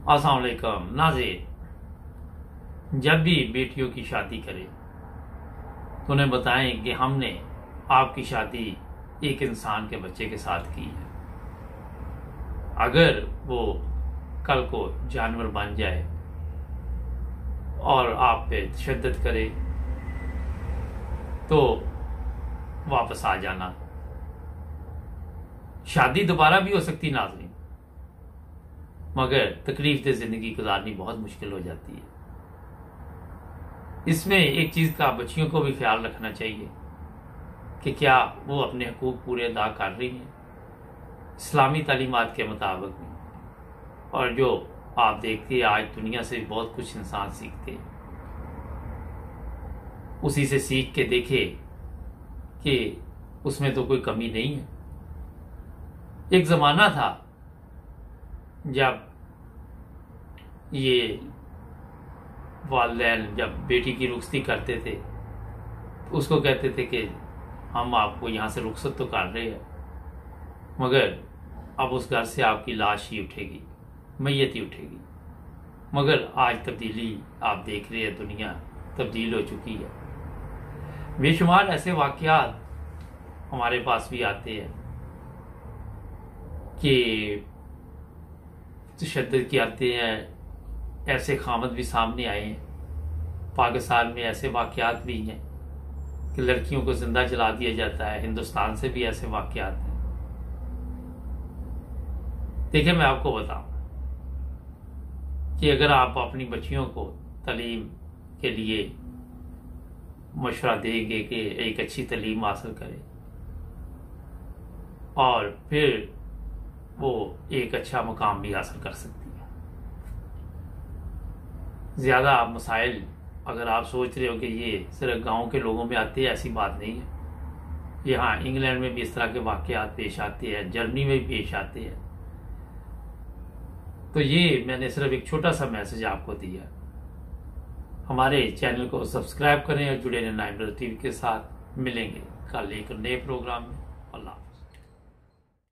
अस्सलाम वालेकुम नाज़रीन, जब भी बेटियों की शादी करें तो उन्हें बताएं कि हमने आपकी शादी एक इंसान के बच्चे के साथ की है। अगर वो कल को जानवर बन जाए और आप पे तशद्दुद करे तो वापस आ जाना। शादी दोबारा भी हो सकती नाज़रीन, मगर तकलीफ से जिंदगी गुजारनी बहुत मुश्किल हो जाती है। इसमें एक चीज का बच्चियों को भी ख्याल रखना चाहिए कि क्या वो अपने हकूक पूरे अदा कर रही हैं इस्लामी तालीमात के मुताबिक भी। और जो आप देखते हैं आज दुनिया से बहुत कुछ इंसान सीखते हैं, उसी से सीख के देखे कि उसमें तो कोई कमी नहीं है। एक जमाना था जब ये वालिदैन जब बेटी की रुखसती करते थे तो उसको कहते थे कि हम आपको यहाँ से रुखसत तो कर रहे हैं, मगर अब उस घर से आपकी लाश ही उठेगी, मैयत ही उठेगी। मगर आज तब्दीली आप देख रहे हैं, दुनिया तब्दील हो चुकी है। बेशुमार ऐसे वाक़यात हमारे पास भी आते हैं कि तशद्दुद की आते हैं, ऐसे खामद भी सामने आए हैं। पाकिस्तान में ऐसे वाक़यात भी हैं कि लड़कियों को जिंदा जला दिया जाता है। हिंदुस्तान से भी ऐसे वाक़यात हैं। देखिए, मैं आपको बताऊं कि अगर आप अपनी बच्चियों को तालीम के लिए मशवरा देंगे कि एक अच्छी तालीम हासिल करें और फिर वो एक अच्छा मुकाम भी हासिल कर सकती है। ज्यादा मसाइल अगर आप सोच रहे हो कि ये सिर्फ गांव के लोगों में आते हैं, ऐसी बात नहीं है। यहाँ इंग्लैंड में भी इस तरह के वाक़यात पेश आते हैं, जर्मनी में भी पेश आते हैं। तो ये मैंने सिर्फ एक छोटा सा मैसेज आपको दिया। हमारे चैनल को सब्सक्राइब करें और जुड़े रहें नाइम टीवी के साथ। मिलेंगे कल एक नए प्रोग्राम में।